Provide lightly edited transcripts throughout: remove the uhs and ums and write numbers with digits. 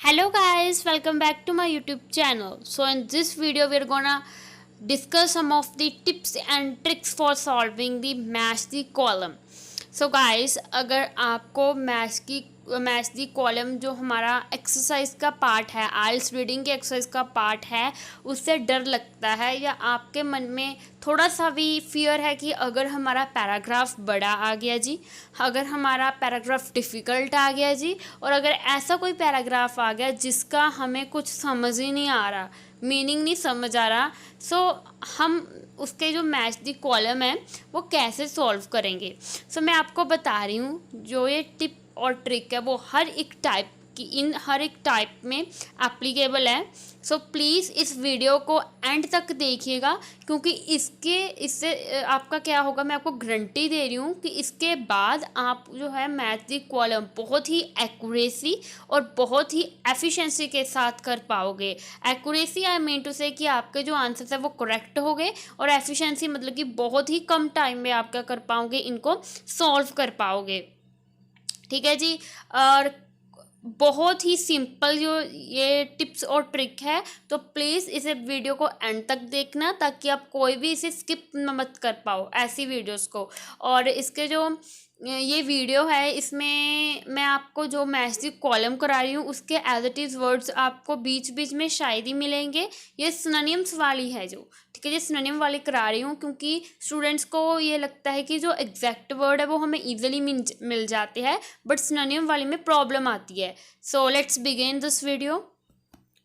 Hello guys, welcome back to my YouTube channel. So in this video we are gonna discuss some of the tips and tricks for solving the match the column. So guys, अगर आपको match the column जो हमारा exercise का part है, आइल्स reading के exercise का part है, उससे डर लगता है या आपके मन में थोड़ा सा भी फियर है कि अगर हमारा पैराग्राफ बड़ा आ गया जी, अगर हमारा पैराग्राफ डिफ़िकल्ट आ गया जी, और अगर ऐसा कोई पैराग्राफ आ गया जिसका हमें कुछ समझ ही नहीं आ रहा, मीनिंग नहीं समझ आ रहा, सो हम उसके जो मैच दी कॉलम है वो कैसे सॉल्व करेंगे। सो मैं आपको बता रही हूँ जो ये टिप और ट्रिक है वो हर एक टाइप में एप्लीकेबल है। सो प्लीज़ इस वीडियो को एंड तक देखिएगा, क्योंकि इससे आपका क्या होगा, मैं आपको गारंटी दे रही हूँ कि इसके बाद आप जो है मैथ दी कॉलम बहुत ही एक्यूरेसी और बहुत ही एफिशिएंसी के साथ कर पाओगे। एक्यूरेसी आई मीन टू से कि आपके जो आंसर्स है वो करेक्ट हो गए, और एफिशिएंसी मतलब कि बहुत ही कम टाइम में आप क्या कर पाओगे, इनको सॉल्व कर पाओगे। ठीक है जी। और बहुत ही सिंपल जो ये टिप्स और ट्रिक है, तो प्लीज़ इसे वीडियो को एंड तक देखना ताकि आप कोई भी इसे स्किप मत कर पाओ ऐसी वीडियोस को। और इसके जो ये वीडियो है इसमें मैं आपको जो मैथ की कॉलम करा रही हूँ उसके एज इट इज़ वर्ड्स आपको बीच बीच में शायद ही मिलेंगे। ये सिनोनिम्स वाली है जो, ठीक है जी, सिनोनिम वाली करा रही हूँ क्योंकि स्टूडेंट्स को ये लगता है कि जो एग्जैक्ट वर्ड है वो हमें ईजिली मिल जाते हैं, बट सिनोनिम वाली में प्रॉब्लम आती है। So let's begin this video.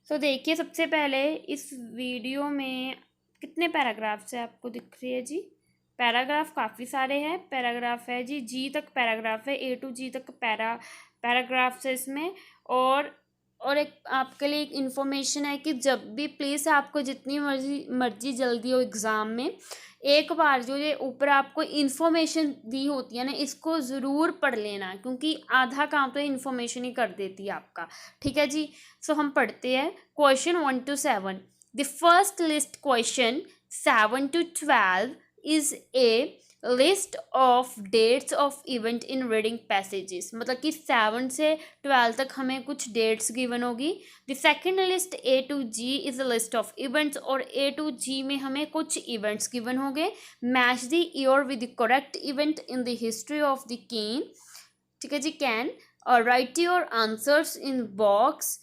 So देखिए, सबसे पहले इस वीडियो में कितने पैराग्राफ्स है आपको दिख रही है जी। पैराग्राफ काफ़ी सारे हैं। पैराग्राफ है जी तक पैराग्राफ है, A to G तक पैराग्राफ्स है इसमें। और एक आपके लिए एक इन्फॉर्मेशन है कि जब भी प्लीज़ आपको जितनी मर्जी जल्दी हो एग्ज़ाम में, एक बार जो ये ऊपर आपको इन्फॉर्मेशन दी होती है ना, इसको ज़रूर पढ़ लेना, क्योंकि आधा काम तो इन्फॉर्मेशन ही कर देती है आपका। ठीक है जी। सो हम पढ़ते हैं question 1 to 7। The first list question 7 to 12 is a list of dates of event in reading passages. मतलब कि 7 से 12 तक हमें कुछ डेट्स गिवन होगी। The second list A to G is a list of events, और A to G में हमें कुछ इवेंट्स गिवन होंगे। Match the year with the correct event in the history of the can. ठीक है जी, can. और right your answers in box.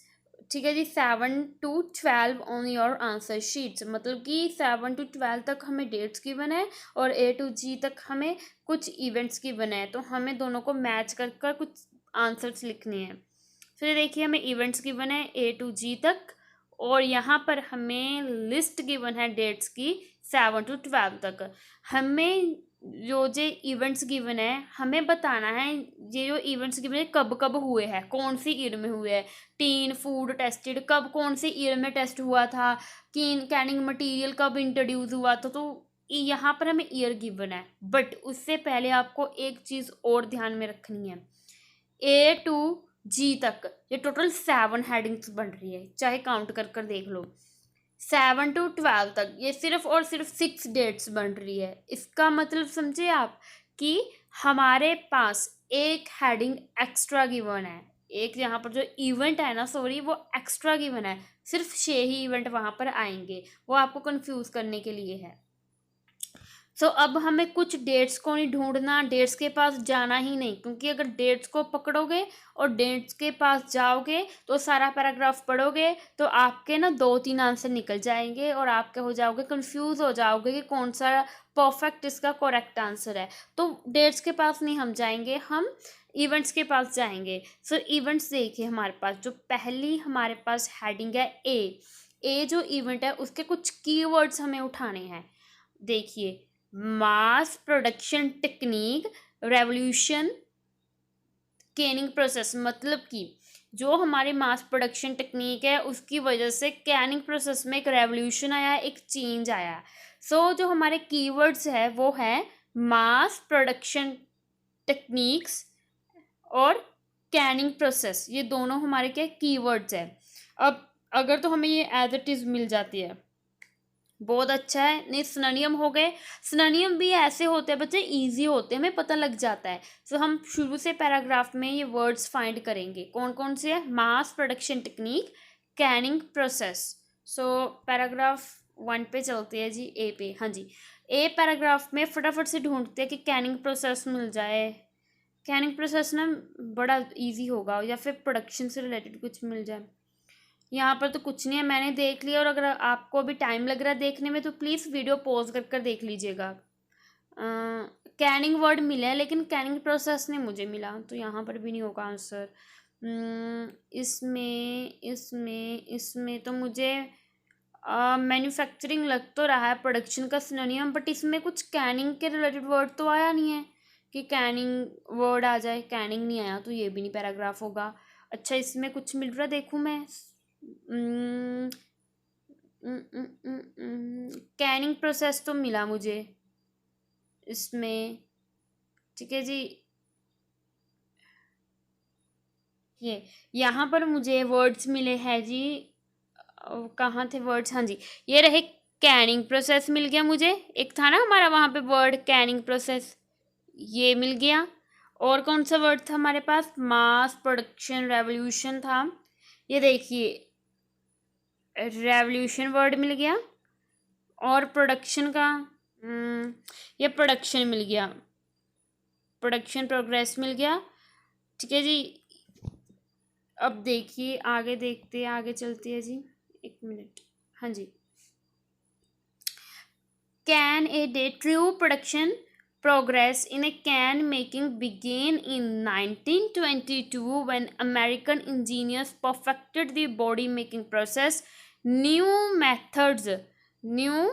ठीक है जी। 7 to 12 on your answer sheets, मतलब कि 7 to 12 तक हमें डेट्स गिवन है और A to G तक हमें कुछ इवेंट्स गिवन है, तो हमें दोनों को मैच कर कर कुछ आंसर्स लिखने हैं। फिर देखिए, हमें इवेंट्स गिवन है A to G तक, और यहाँ पर हमें लिस्ट गिवन है डेट्स की 7 to 12 तक। हमें जो इवेंट्स गिवन है हमें बताना है, ये जो इवेंट्स गिवन है कब कब हुए हैं, कौन सी ईयर में हुए हैं। टीन फूड टेस्टेड कब, कौन सी ईयर में टेस्ट हुआ था। कैनिंग मटेरियल कब इंट्रोड्यूस हुआ था। तो यहाँ पर हमें ईयर गिवन है, बट उससे पहले आपको एक चीज़ और ध्यान में रखनी है। A to G तक ये टोटल 7 हेडिंग्स बन रही है, चाहे काउंट कर कर देख लो। 7 to 12 तक ये सिर्फ और सिर्फ 6 डेट्स बन रही है। इसका मतलब समझे आप कि हमारे पास एक हेडिंग एक्स्ट्रा गिवन है, एक यहाँ पर जो इवेंट है ना, सॉरी, वो एक्स्ट्रा गिवन है। सिर्फ 6 ही इवेंट वहाँ पर आएंगे, वो आपको कंफ्यूज करने के लिए है। सो अब हमें कुछ डेट्स को नहीं ढूंढना, डेट्स के पास जाना ही नहीं, क्योंकि अगर डेट्स को पकड़ोगे और डेट्स के पास जाओगे तो सारा पैराग्राफ पढ़ोगे तो आपके ना 2-3 आंसर निकल जाएंगे और आप क्या हो जाओगे, कंफ्यूज हो जाओगे कि कौन सा परफेक्ट इसका करेक्ट आंसर है। तो डेट्स के पास नहीं हम जाएंगे, हम इवेंट्स के पास जाएंगे। सो इवेंट्स देखिए, हमारे पास जो पहली हमारे पास हेडिंग है ए जो इवेंट है उसके कुछ कीवर्ड्स हमें उठाने हैं। देखिए, मास production technique revolution Canning process, मतलब कि जो हमारे मास प्रोडक्शन टेक्निक है उसकी वजह से कैनिंग प्रोसेस में एक रेवोल्यूशन आया, एक चेंज आया। सो जो हमारे कीवर्ड्स है वो है मास प्रोडक्शन टेक्निक्स और कैनिंग प्रोसेस, ये दोनों हमारे क्या कीवर्ड्स है। अब अगर तो हमें ये एज इट इज़ मिल जाती है, बहुत अच्छा है। नहीं, सिनोनियम हो गए। सिनोनियम भी ऐसे होते हैं बच्चे, इजी होते हैं, हमें पता लग जाता है। सो हम शुरू से पैराग्राफ में ये वर्ड्स फाइंड करेंगे। कौन कौन से है? Mass production technique, canning process. So paragraph 1 पे चलते हैं जी, ए पे। हाँ जी, ए पैराग्राफ में फटाफट से ढूंढते हैं कि कैनिंग प्रोसेस मिल जाए। कैनिंग प्रोसेस ना बड़ा इजी होगा, या फिर प्रोडक्शन से रिलेटेड कुछ मिल जाए। यहाँ पर तो कुछ नहीं है, मैंने देख लिया। और अगर आपको अभी टाइम लग रहा है देखने में तो प्लीज़ वीडियो पॉज कर कर देख लीजिएगा। कैनिंग वर्ड मिला है लेकिन कैनिंग प्रोसेस नहीं मुझे मिला, तो यहाँ पर भी नहीं होगा आंसर। इसमें तो मुझे मैन्युफैक्चरिंग लग तो रहा है, प्रोडक्शन का सिनोनियम, बट इसमें कुछ कैनिंग के रिलेटेड वर्ड तो आया नहीं है कि कैनिंग वर्ड आ जाए। कैनिंग नहीं आया तो ये भी नहीं पैराग्राफ होगा। अच्छा, इसमें कुछ मिल रहा देखूँ मैं। कैनिंग प्रोसेस तो मिला मुझे इसमें, ठीक है जी। ये यहाँ पर मुझे वर्ड्स मिले हैं जी। कहाँ थे वर्ड्स? हाँ जी, ये रहे। कैनिंग प्रोसेस मिल गया मुझे। एक था ना हमारा वहाँ पे वर्ड कैनिंग प्रोसेस, ये मिल गया। और कौन सा वर्ड था हमारे पास? मास प्रोडक्शन रेवोल्यूशन था। ये देखिए, रेवोल्यूशन वर्ड मिल गया। और प्रोडक्शन का ये प्रोडक्शन मिल गया, प्रोडक्शन प्रोग्रेस मिल गया। ठीक है जी। अब देखिए आगे, देखते हैं आगे चलती है जी। एक मिनट। हाँ जी, can a day true production progress in a can making began in 1922 when American engineers perfected the body making process. New methods, new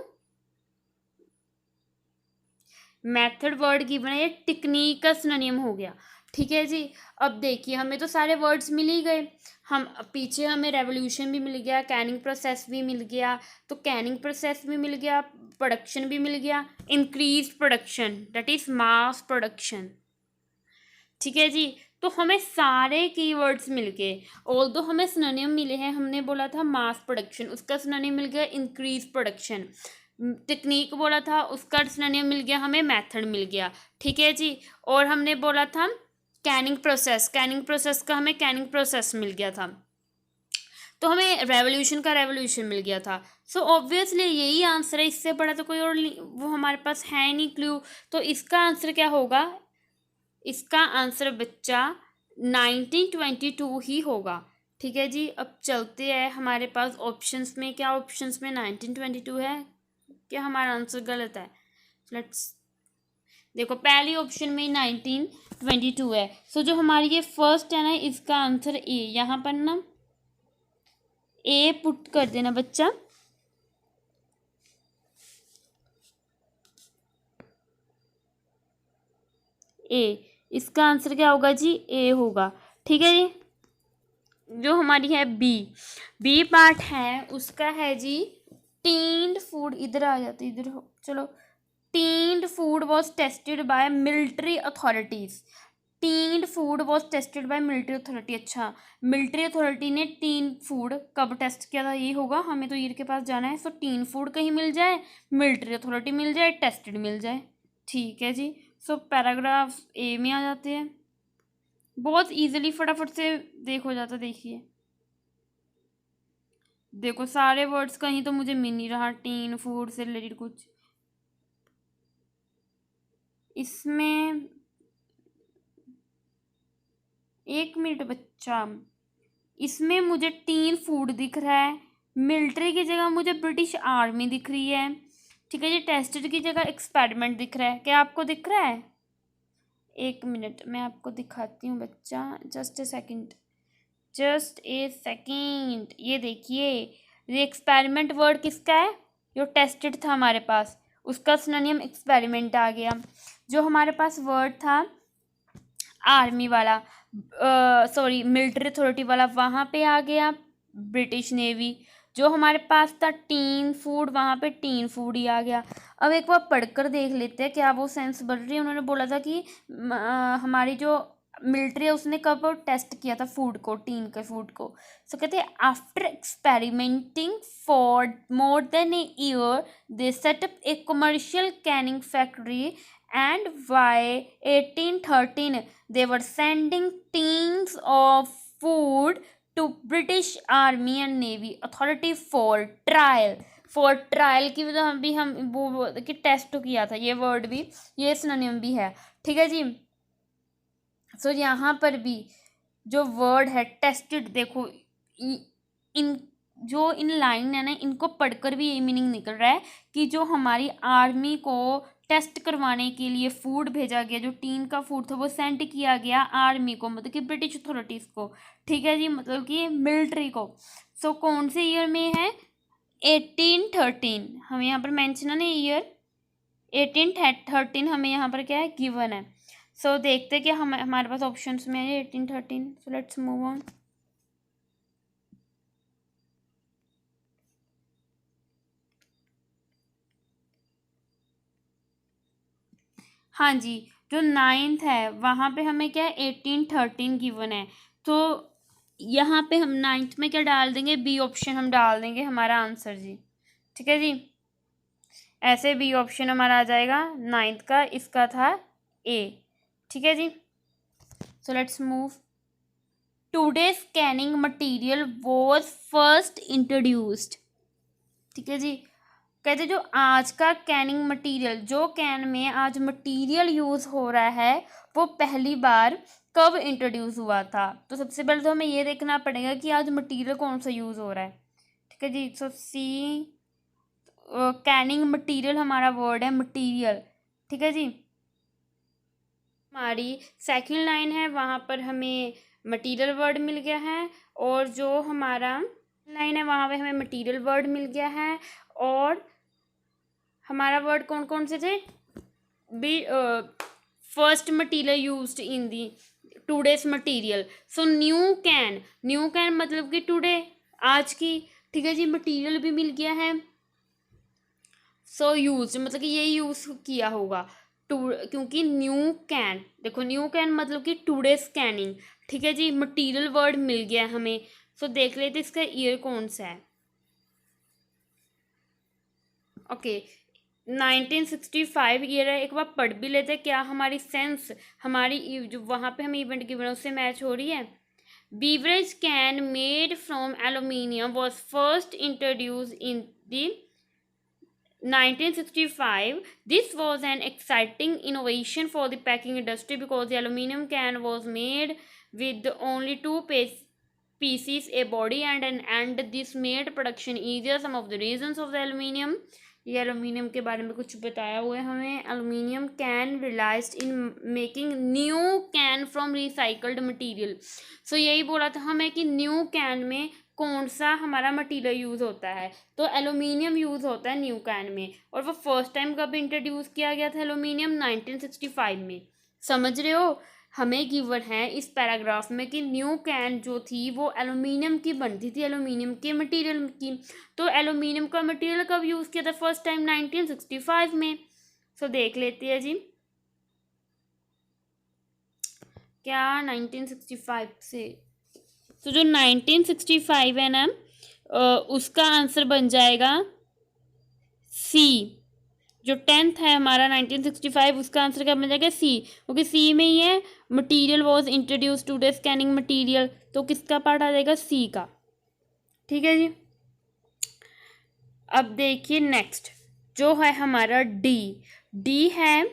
method word given है, ये टेक्निक का सिनोनिम हो गया। ठीक है जी। अब देखिए, हमें तो सारे वर्ड्स मिल ही गए। हम पीछे हमें रेवोल्यूशन भी मिल गया, कैनिंग प्रोसेस भी मिल गया, तो कैनिंग प्रोसेस भी मिल गया, प्रोडक्शन भी मिल गया, increase production that is mass production. ठीक है जी। तो हमें सारे कीवर्ड्स मिल गए। ऑल्दो हमें सिनोनिम मिले हैं, हमने बोला था मास प्रोडक्शन, उसका सिनोनिम मिल गया इंक्रीज प्रोडक्शन। टेक्निक बोला था, उसका सिनोनिम मिल गया हमें मेथड मिल गया। ठीक है जी। और हमने बोला था कैनिंग प्रोसेस, कैनिंग प्रोसेस का हमें कैनिंग प्रोसेस मिल गया था। तो हमें रेवोल्यूशन का रेवोल्यूशन मिल गया था। सो ऑब्वियसली यही आंसर है, इससे बड़ा तो कोई और वो हमारे पास है नहीं क्लू। तो इसका आंसर क्या होगा? इसका आंसर बच्चा 1922 ही होगा। ठीक है जी। अब चलते हैं हमारे पास ऑप्शंस में। क्या ऑप्शंस में 1922 है? क्या हमारा आंसर गलत है? लेट्स देखो, पहली ऑप्शन में 1922 है। सो जो हमारी ये फर्स्ट है ना, इसका आंसर ए। यहाँ पर ना ए पुट कर देना बच्चा। ए, इसका आंसर क्या होगा जी? ए होगा। ठीक है जी। जो हमारी है बी, बी पार्ट है उसका है जी टीन्ड फूड। इधर आ जाते, इधर हो, चलो। टीन्ड food was tested by military authorities. टीन्ड food was tested by military authority. अच्छा, मिलिट्री अथॉरिटी ने टीन फूड कब टेस्ट किया था? ये होगा, हमें तो ईर के पास जाना है। सो टीन फूड कहीं मिल जाए, मिलिट्री अथॉरिटी मिल जाए, टेस्टेड मिल जाए। ठीक है जी। सो पैराग्राफ ए में आ जाते हैं। बहुत इजीली फटाफट से देख हो जाता। देखिए, देखो सारे वर्ड्स कहीं तो मुझे मिल नहीं रहा टीन फूड से रिलेटेड कुछ। इसमें एक मिनट बच्चा, इसमें मुझे टीन फूड दिख रहा है, मिलिट्री की जगह मुझे ब्रिटिश आर्मी दिख रही है। ठीक है जी। टेस्टेड की जगह एक्सपेरिमेंट दिख रहा है। क्या आपको दिख रहा है? एक मिनट, मैं आपको दिखाती हूँ बच्चा, just a second, just a second. ये देखिए, ये एक्सपेरिमेंट वर्ड किसका है? जो टेस्टेड था हमारे पास, उसका सिनोनिम एक्सपेरिमेंट आ गया। जो हमारे पास वर्ड था आर्मी वाला, सॉरी मिलिट्री अथॉरिटी वाला, वहाँ पे आ गया ब्रिटिश नेवी। जो हमारे पास था टीन फूड, वहाँ पे टीन फूड ही आ गया। अब एक बार पढ़कर देख लेते हैं क्या वो सेंस बढ़ रही है। उन्होंने बोला था कि हमारी जो मिलिट्री उसने कब टेस्ट किया था फूड को, टीन के फूड को। सो कहते हैं after experimenting for more than a year they set up a commercial canning factory and by 1813 they were sending tins of food to British army and navy authority for trial की मतलब हम वो कि test किया था, ये वर्ड भी, ये सिनोनिम भी है, ठीक है जी। सो यहाँ पर भी जो वर्ड है टेस्टेड, देखो इन जो इन लाइन है ना, इनको पढ़कर भी यही मीनिंग निकल रहा है कि जो हमारी आर्मी को टेस्ट करवाने के लिए फूड भेजा गया, जो टीन का फूड था वो सेंड किया गया आर्मी को, मतलब कि ब्रिटिश अथॉरिटीज़ को, ठीक है जी, मतलब कि मिलिट्री को। सो कौन से ईयर में है? 1813 हमें यहाँ पर मेंशन है ना ईयर, 1813 हमें यहाँ पर क्या है गिवन है। सो देखते कि हम हमारे पास ऑप्शंस में है 1813। सो लेट्स मूव ऑन। हाँ जी, जो 9th है वहाँ पे हमें क्या है 1813 गिवन है। तो यहाँ पे हम 9th में क्या डाल देंगे? बी ऑप्शन हम डाल देंगे हमारा आंसर जी, ठीक है जी। ऐसे बी ऑप्शन हमारा आ जाएगा 9th का, इसका था ए, ठीक है जी। So let's move. Today scanning material was first introduced, ठीक है जी। कहते जो आज का कैनिंग मटेरियल, जो कैन में आज मटेरियल यूज़ हो रहा है वो पहली बार कब इंट्रोड्यूस हुआ था। तो सबसे पहले तो हमें ये देखना पड़ेगा कि आज मटेरियल कौन सा यूज़ हो रहा है, ठीक है जी। सो सी कैनिंग मटेरियल हमारा वर्ड है मटेरियल, ठीक है जी। हमारी सेकंड लाइन है वहाँ पर हमें मटेरियल वर्ड मिल गया है, और जो हमारा लाइन है वहाँ पे हमें मटेरियल वर्ड मिल गया है। और हमारा वर्ड कौन कौन से थे? Be first material used in the today's material. So new can मतलब कि टुडे, आज की, ठीक है जी। मटीरियल भी मिल गया है। सो यूज मतलब कि ये यूज़ किया होगा टू, क्योंकि न्यू कैन, देखो न्यू कैन मतलब कि टुडे स्कैनिंग, ठीक है जी। मटीरियल वर्ड मिल गया हमें। सो देख लेते इसका ईयर कौन सा है। ओके 1965 ईयर है। एक बार पढ़ भी लेते हैं क्या हमारी सेंस, हमारी जो वहाँ पे हमें इवेंट गिवन है उससे मैच हो रही है। Beverage can made from aluminium was first introduce in the 1965. This was an exciting innovation for the packing industry because the aluminum can was made with only two pieces, a body and an end. This made production easier. Some of the reasons of the aluminum, ये aluminium के बारे में कुछ बताया हुआ है हमें। Aluminium can realised in making new can from recycled material. So यही बोला था हमें कि न्यू कैन में कौन सा हमारा मटीरियल यूज़ होता है, तो एलुमिनियम यूज़ होता है न्यू कैन में। और वो फर्स्ट टाइम कब इंट्रोड्यूस किया गया था एलुमिनियम? 1965 में। समझ रहे हो, हमें गिवन है इस पैराग्राफ में कि न्यू कैन जो थी वो एलुमिनियम की बनती थी, एलुमिनियम के मटेरियल की। तो एलुमिनियम का मटेरियल कब यूज़ किया था फर्स्ट टाइम? 1965 में। सो देख लेते हैं जी क्या 1965 से। तो जो 1965 है ना उसका आंसर बन जाएगा सी। जो 10th है हमारा 1965 उसका आंसर क्या बन जाएगा? सी, क्योंकि सी में ही है material was introduce to the scanning material, तो किसका पार्ट आ जाएगा? सी का, ठीक है जी। अब देखिए नेक्स्ट जो है हमारा डी है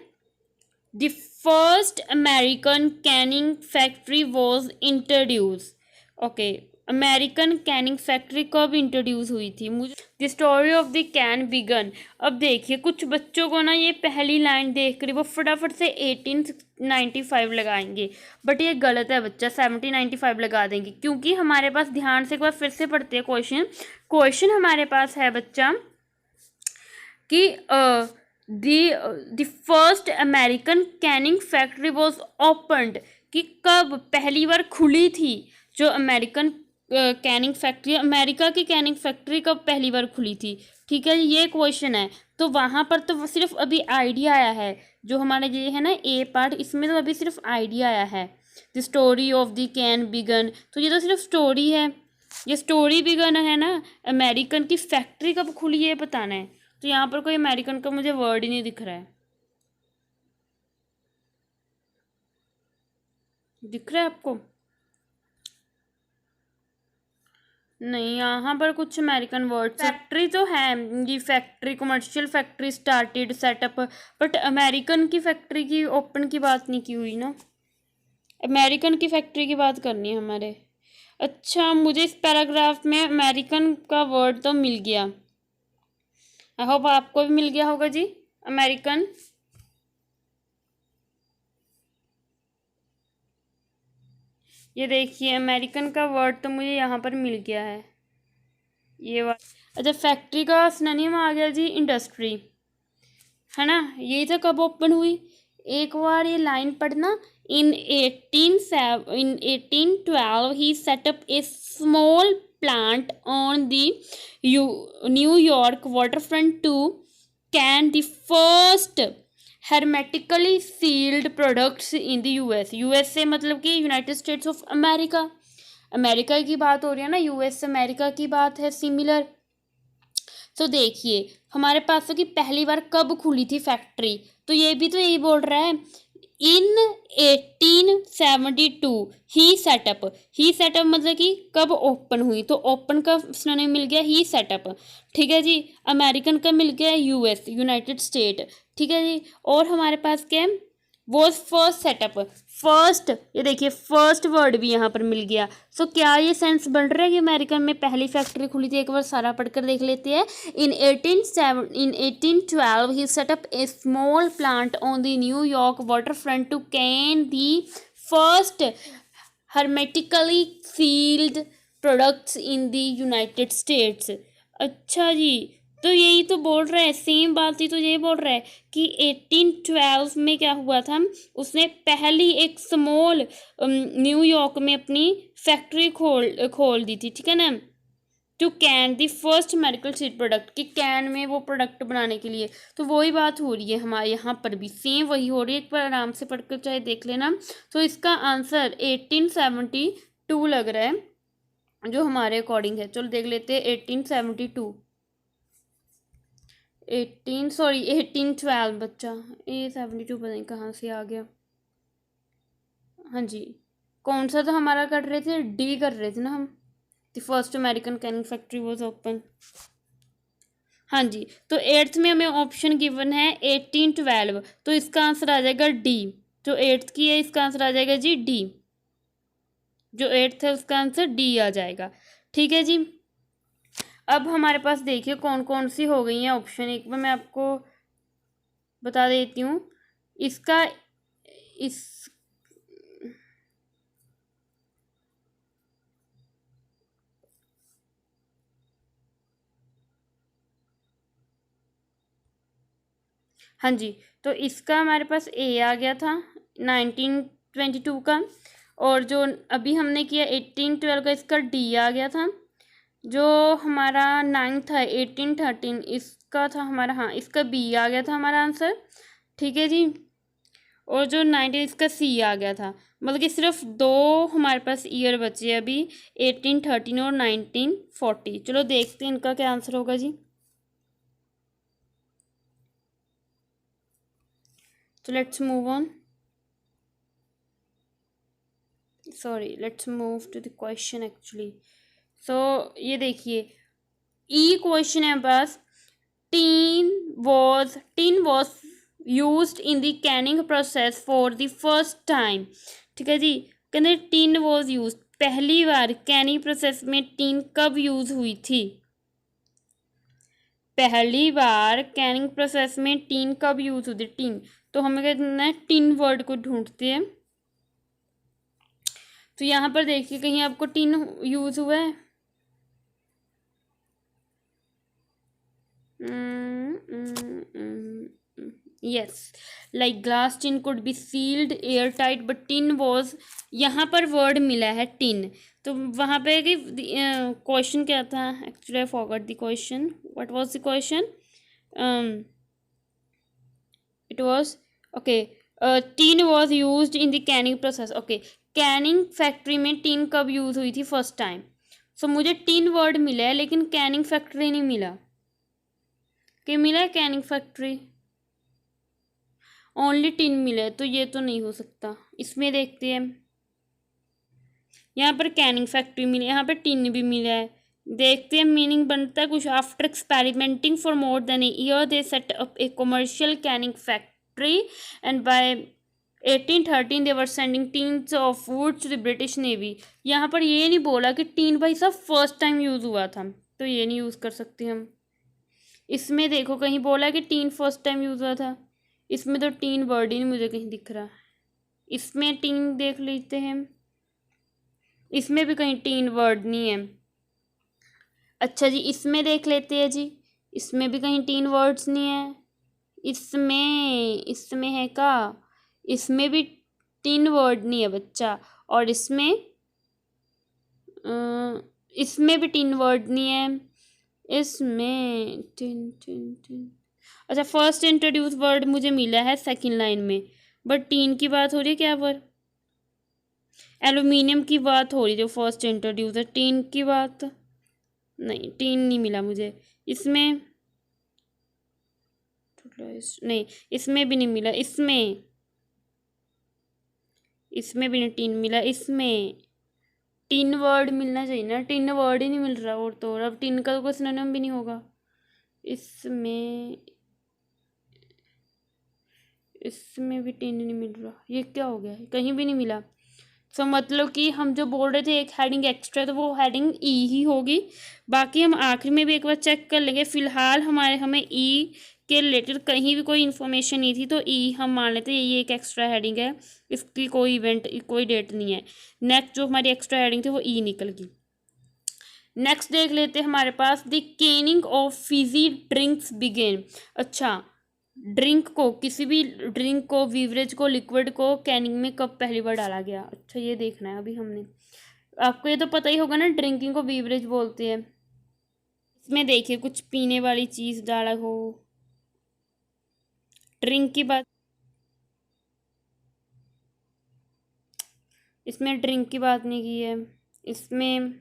the first American canning factory was introduce. Okay American canning factory कब इंट्रोड्यूस हुई थी? मुझे the story of the can began. अब देखिए कुछ बच्चों को ना ये पहली लाइन देख कर वो फटाफट से 1895 लगाएंगे, बट ये गलत है बच्चा, 1795 लगा देंगे, क्योंकि हमारे पास ध्यान से एक बार फिर से पढ़ते हैं क्वेश्चन हमारे पास है बच्चा कि the first American canning factory was opened, कि कब पहली बार खुली थी जो अमेरिकन कैनिंग फैक्ट्री, अमेरिका की कैनिंग फैक्ट्री कब पहली बार खुली थी, ठीक है ये क्वेश्चन है। तो वहाँ पर तो सिर्फ अभी आइडिया आया है, जो हमारा ये है ना ए पार्ट, इसमें तो अभी सिर्फ आइडिया आया है। The story of the can began, तो ये तो सिर्फ स्टोरी है, ये स्टोरी बिगन है ना। अमेरिकन की फैक्ट्री कब खुली है बताना है, तो यहाँ पर कोई अमेरिकन का मुझे वर्ड ही नहीं दिख रहा है। दिख रहा है आपको? नहीं, यहाँ पर कुछ अमेरिकन वर्ड, फैक्ट्री तो है, ये factory commercial factory started setup, but American की फैक्ट्री की ओपन की बात नहीं की हुई ना, अमेरिकन की फैक्ट्री की बात करनी है हमारे। अच्छा, मुझे इस पैराग्राफ में अमेरिकन का वर्ड तो मिल गया, आई होप आपको भी मिल गया होगा जी अमेरिकन। ये देखिए अमेरिकन का वर्ड तो मुझे यहाँ पर मिल गया है, ये वर्ड। अच्छा, फैक्ट्री का सिनोनिम आ गया जी इंडस्ट्री, है ना। यही तो कब ओपन हुई, एक बार ये लाइन पढ़ना। In 1812 he set up a small plant on the New York waterfront to can the first hermetically sealed products in the US। US से मतलब कि United States of America, America की बात हो रही है ना, यूएस अमेरिका की बात है सिमिलर। तो देखिए हमारे पास तो कि पहली बार कब खुली थी फैक्ट्री, तो ये भी तो यही बोल रहा है इन 1872 ही सेटअप, ही सेटअप मतलब कि कब ओपन हुई, तो ओपन का सिनोनिम मिल गया ही सेटअप, ठीक है जी। अमेरिकन का मिल गया यूएस यूनाइटेड स्टेट, ठीक है जी। और हमारे पास क्या है, वॉज फर्स्ट सेटअप, फर्स्ट, ये देखिए फर्स्ट वर्ड भी यहाँ पर मिल गया। सो क्या ये सेंस बन रहा है कि अमेरिकन में पहली फैक्ट्री खुली थी, एक बार सारा पढ़कर देख लेते हैं। In 1812 he set up a small plant on the New York water front to can the first hermetically sealed products in the United States. अच्छा जी, तो यही तो बोल रहा है, सेम बात ही तो यही बोल रहा है कि 1812 में क्या हुआ था, उसने पहली एक स्मॉल न्यूयॉर्क में अपनी फैक्ट्री खोल दी थी, ठीक है ना, to can the first medical seed product, कि कैन में वो प्रोडक्ट बनाने के लिए। तो वही बात हो रही है हमारे यहाँ पर भी, सेम वही हो रही है, एक बार आराम से पढ़कर चाहे देख लेना। तो इसका आंसर 1872 लग रहा है जो हमारे अकॉर्डिंग है। चलो देख लेते हैं 1872, 1812 बच्चा, ए 72 पता नहीं कहाँ से आ गया। हाँ जी, कौन सा तो हमारा कर रहे थे, डी कर रहे थे ना हम, the first American canning factory was open. हाँ जी, तो एट्थ में हमें ऑप्शन गिवन है 1812, तो इसका आंसर आ जाएगा डी। जो एट्थ की है इसका आंसर आ जाएगा जी डी, जो एट्थ है उसका आंसर डी आ जाएगा, ठीक है जी। अब हमारे पास देखिए कौन कौन सी हो गई हैं ऑप्शन, एक बार मैं आपको बता देती हूँ इसका, इस हाँ जी, तो इसका हमारे पास ए आ गया था 1922 का, और जो अभी हमने किया 1812 का इसका डी आ गया था। जो हमारा 9th था 1813 इसका था हमारा, हाँ इसका बी आ गया था हमारा आंसर, ठीक है जी। और जो 19 इसका सी आ गया था, मतलब कि सिर्फ दो हमारे पास ईयर बचे अभी, 1813 और 1940। चलो देखते हैं इनका क्या आंसर होगा जी। तो let's move on, sorry let's move to the question actually. So ये देखिए ई क्वेश्चन है बस, tin was used in the canning process for the first time, ठीक है जी। कहते टीन वॉज यूज, पहली बार कैनिंग प्रोसेस में टीन कब यूज हुई थी, पहली बार कैनिंग प्रोसेस में टीन कब यूज हुई थी, टीन, तो हमें कहना है टीन वर्ड को ढूंढते हैं। तो यहाँ पर देखिए कहीं आपको टीन यूज हुआ है, yes, like glass tin could be sealed air tight but tin was, यहाँ पर वर्ड मिला है टिन, तो वहाँ पे कि क्वेश्चन क्या था, actually I forgot the question, what was the question, it was okay, tin was used in the canning process, okay, Canning factory में टीन कब यूज़ हुई थी फर्स्ट टाइम? सो मुझे टीन वर्ड मिला है लेकिन कैनिंग फैक्ट्री नहीं मिला। क्या मिला है? कैनिंग फैक्ट्री, ओनली टीन मिला है, तो ये तो नहीं हो सकता। इसमें देखते हैं, यहाँ पर कैनिंग फैक्ट्री मिली, यहाँ पर टीन भी मिला है। देखते हैं मीनिंग बनता है कुछ। After experimenting for more than a year they set up a commercial canning factory and by 1813 they were sending tins of wood to the British navy. यहाँ पर ये नहीं बोला कि टीन भाई साहब फर्स्ट टाइम यूज़ हुआ था, तो ये नहीं यूज़ कर सकते हम। इसमें देखो कहीं बोला कि टीन फर्स्ट टाइम यूज़ हुआ था, इसमें तो टीन वर्ड ही नहीं मुझे कहीं दिख रहा। इसमें टीन देख लेते हैं, इसमें भी कहीं टीन वर्ड नहीं है। अच्छा जी, इसमें देख लेते हैं जी, इसमें भी कहीं टीन वर्ड्स नहीं है। इसमें है का, इसमें भी टीन वर्ड नहीं है बच्चा। और इसमें भी टीन वर्ड नहीं है। इसमें टीन टीन टीन, अच्छा फर्स्ट इंट्रोड्यूस वर्ड मुझे मिला है सेकंड लाइन में, बट टीन की बात हो रही है क्या पर? एल्यूमिनियम की बात हो रही जो फर्स्ट इंट्रोड्यूस है, टीन की बात नहीं, टीन नहीं मिला मुझे। इसमें नहीं, इसमें भी नहीं मिला। इसमें भी नहीं टीन मिला। इसमें टीन वर्ड मिलना चाहिए ना, टीन वर्ड ही नहीं मिल रहा। और तो और अब टीन का तो कोई सिनोनिम भी नहीं होगा। इसमें भी टीन नहीं मिल रहा, ये क्या हो गया? कहीं भी नहीं मिला। सो मतलब कि हम जो बोल रहे थे एक हेडिंग एक्स्ट्रा, तो वो हेडिंग ई ही होगी। बाकी हम आखिर में भी एक बार चेक कर लेंगे। फिलहाल हमें ई के रिलेटेड कहीं भी कोई इन्फॉर्मेशन नहीं थी, तो ई हम मान लेते हैं ये एक एक्स्ट्रा हेडिंग है, इसकी कोई इवेंट कोई डेट नहीं है। नेक्स्ट जो हमारी एक्स्ट्रा हेडिंग थी वो ई निकल गई। नेक्स्ट देख लेते हैं हमारे पास, the canning of fizzy drinks began. अच्छा, ड्रिंक को, किसी भी ड्रिंक को, बीवरेज को, लिक्विड को कैनिंग में कब पहली बार डाला गया? अच्छा ये देखना है अभी हमने। आपको ये तो पता ही होगा ना, ड्रिंकिंग को बीवरेज बोलते हैं। इसमें देखिए कुछ पीने वाली चीज़ डाला हो, ड्रिंक की बात, इसमें ड्रिंक की बात नहीं की है। इसमें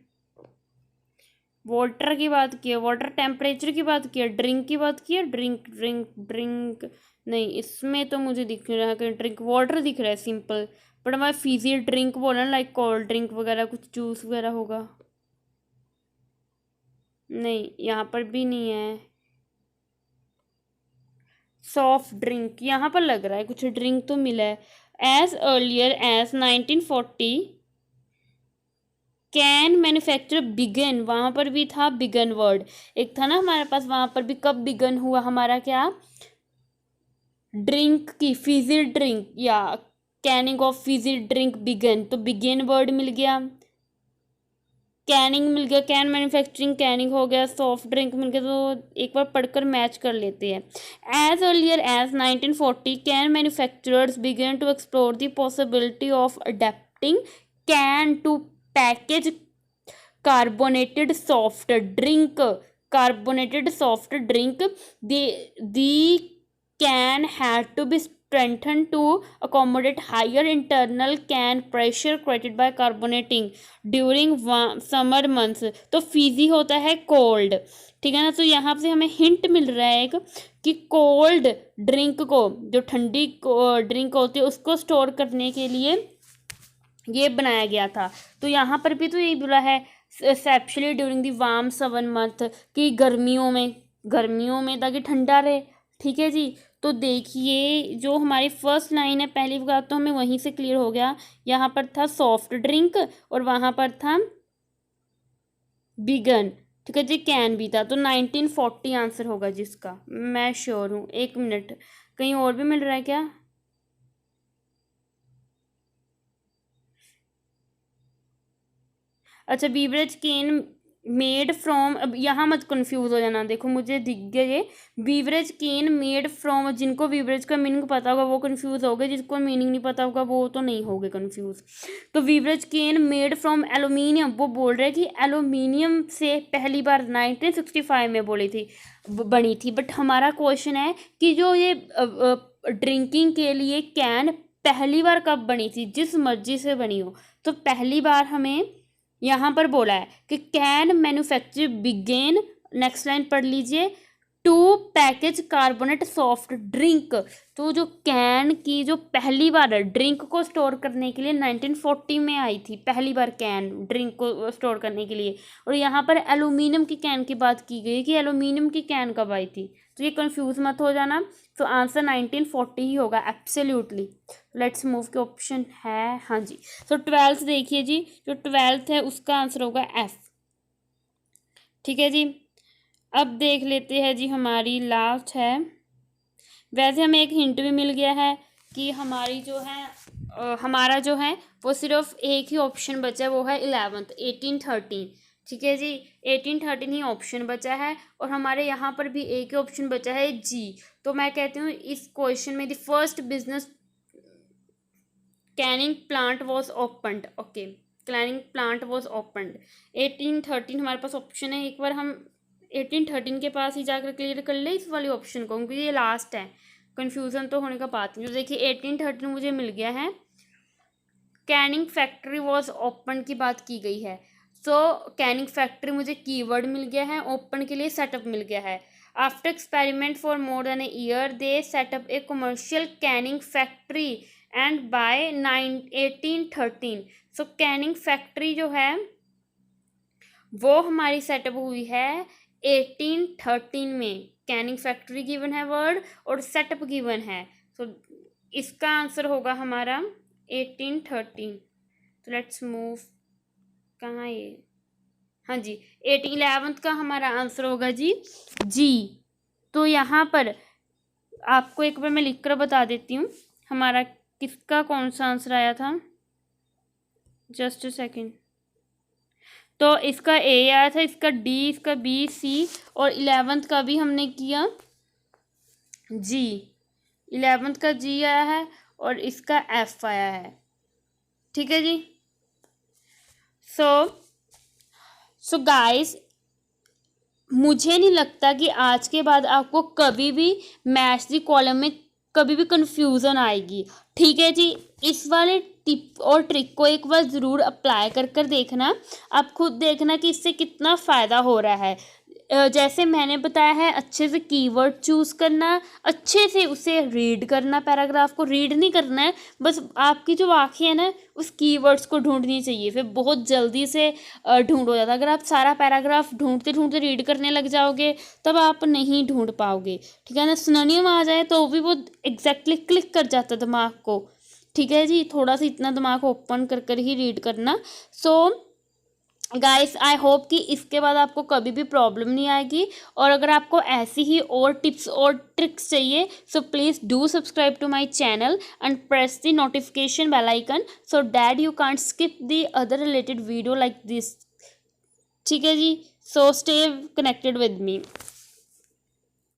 वाटर की बात की है, वाटर टेम्परेचर की बात की है, ड्रिंक की बात की है, ड्रिंक ड्रिंक ड्रिंक नहीं। इसमें तो मुझे दिख रहा है कि ड्रिंक वाटर दिख रहा है सिंपल, बट हमारे फिजी ड्रिंक बोला ना, लाइक कोल्ड ड्रिंक वगैरह, कुछ जूस वगैरह होगा। नहीं, यहाँ पर भी नहीं है। सॉफ्ट ड्रिंक, यहाँ पर लग रहा है कुछ ड्रिंक तो मिला है। As earlier as 1940 can manufacture began, वहाँ पर भी था बिगन वर्ड, एक था ना हमारे पास, वहाँ पर भी कब बिगन हुआ हमारा क्या, ड्रिंक की, फिजी ड्रिंक या canning of fizzy drink began, तो बिगन वर्ड मिल गया, कैनिंग मिल गया, कैन मैन्युफैक्चरिंग कैनिंग हो गया, सॉफ्ट ड्रिंक मिल गया। तो एक बार पढ़कर मैच कर लेते हैं। As earlier as 1940 can manufacturers began to explore the possibility of adapting can to package carbonated soft drink, the can had to be strengthened to accommodate higher internal can pressure created by carbonating during summer months। तो Fiji होता है cold, ठीक है ना। तो यहाँ से हमें हिंट मिल रहा है एक कि कोल्ड ड्रिंक को, जो ठंडी ड्रिंक होती है उसको स्टोर करने के लिए ये बनाया गया था। तो यहाँ पर भी तो यही बोला है, specially during the warm summer month, कि गर्मियों में ताकि ठंडा रहे, ठीक है जी। तो देखिए जो हमारी फर्स्ट लाइन है, पहली बात तो हमें वहीं से क्लियर हो गया, यहाँ पर था सॉफ्ट ड्रिंक और वहाँ पर था बिगन, ठीक है जी, कैन भी था। तो 1940 आंसर होगा जिसका, मैं श्योर हूँ। एक मिनट, कहीं और भी मिल रहा है क्या? अच्छा, बीवरेज कैन मेड फ्रॉम, अब यहाँ मत कंफ्यूज हो जाना, देखो मुझे दिख गया ये बीवरेज कैन मेड फ्रॉम, जिनको बीवरेज का मीनिंग पता होगा वो कंफ्यूज हो गए, जिसको मीनिंग नहीं पता होगा वो तो नहीं होगे कंफ्यूज। तो beverage can made from aluminium, वो बोल रहे हैं कि एलुमिनियम से पहली बार 1965 में बनी थी। बट हमारा क्वेश्चन है कि जो ये ड्रिंकिंग के लिए कैन पहली बार कब बनी थी, जिस मर्जी से बनी हो। तो पहली बार हमें यहाँ पर बोला है कि can manufacture began, next line पढ़ लीजिए, to package carbonate soft drink. तो जो कैन की जो पहली बार ड्रिंक को स्टोर करने के लिए 1940 में आई थी, पहली बार कैन ड्रिंक को स्टोर करने के लिए। और यहाँ पर एलुमिनियम की कैन की बात की गई कि एलुमिनियम की कैन कब आई थी, तो ये कंफ्यूज मत हो जाना। तो आंसर 1940 ही होगा एब्सोल्युटली। लेट्स मूव के ऑप्शन है, हाँ जी। तो 12th देखिए जी, जो 12th है उसका आंसर होगा एफ। ठीक है जी, अब देख लेते हैं जी, हमारी लास्ट है। वैसे हमें एक हिंट भी मिल गया है कि हमारी जो है हमारा जो है वो सिर्फ एक ही ऑप्शन बचा है, वो है 11th 1813। ठीक है जी, 1813 ही ऑप्शन बचा है और हमारे यहाँ पर भी एक ही ऑप्शन बचा है जी। तो मैं कहती हूँ इस क्वेश्चन में the first business Canning plant was opened. Okay, Canning plant was opened 1813 हमारे पास ऑप्शन है। एक बार हम 1813 के पास ही जाकर क्लियर कर ले इस वाले ऑप्शन को, क्योंकि ये लास्ट है, कन्फ्यूज़न तो होने का बात नहीं। तो देखिए 1813 मुझे मिल गया है, कैनिंग फैक्ट्री वॉज ओपन की बात की गई है। सो कैनिंग फैक्ट्री मुझे कीवर्ड मिल गया है, ओपन के लिए सेटअप मिल गया है। After experiment for more than a year they set up a commercial canning factory and by 1813। So canning factory जो है वो हमारी सेटअप हुई है 1813 में। कैनिंग फैक्ट्री गिवन है वर्ड और सेटअप गिवन है, तो इसका आंसर होगा हमारा 1813। तो लेट्स मूव, कहाँ ये, हाँ जी 11th का हमारा आंसर होगा जी जी। तो यहाँ पर आपको एक बार मैं लिख कर बता देती हूँ हमारा किसका कौन सा आंसर आया था, जस्ट अ सेकेंड। तो इसका ए आया था, इसका डी, इसका बी, सी और 11th का भी हमने किया जी। 11th का जी आया है और इसका एफ आया है। ठीक है जी। सो गाइस, मुझे नहीं लगता कि आज के बाद आपको कभी भी मैथ्स दी कॉलम में कभी भी कंफ्यूजन आएगी। ठीक है जी, इस वाले टिप और ट्रिक को एक बार ज़रूर अप्लाई कर कर देखना, आप खुद देखना कि इससे कितना फ़ायदा हो रहा है। जैसे मैंने बताया है, अच्छे से कीवर्ड चूज़ करना, अच्छे से उसे रीड करना, पैराग्राफ को रीड नहीं करना है, बस आपकी जो आँखें हैं ना उस कीवर्ड्स को ढूंढनी चाहिए, फिर बहुत जल्दी से ढूंढ हो जाता है। अगर आप सारा पैराग्राफ ढूंढते ढूंढते रीड करने लग जाओगे तब आप नहीं ढूंढ पाओगे। ठीक है ना, सिनोनियम आ जाए तो भी वो एग्जैक्टली क्लिक कर जाता है दिमाग को। ठीक है जी, थोड़ा सा इतना दिमाग ओपन कर कर ही रीड करना। सो गाइस, आई होप कि इसके बाद आपको कभी भी प्रॉब्लम नहीं आएगी। और अगर आपको ऐसी ही और टिप्स और ट्रिक्स चाहिए, so please do subscribe to my channel and press the notification bell icon so that you can't skip the other related video like this. ठीक है जी, so stay connected with me.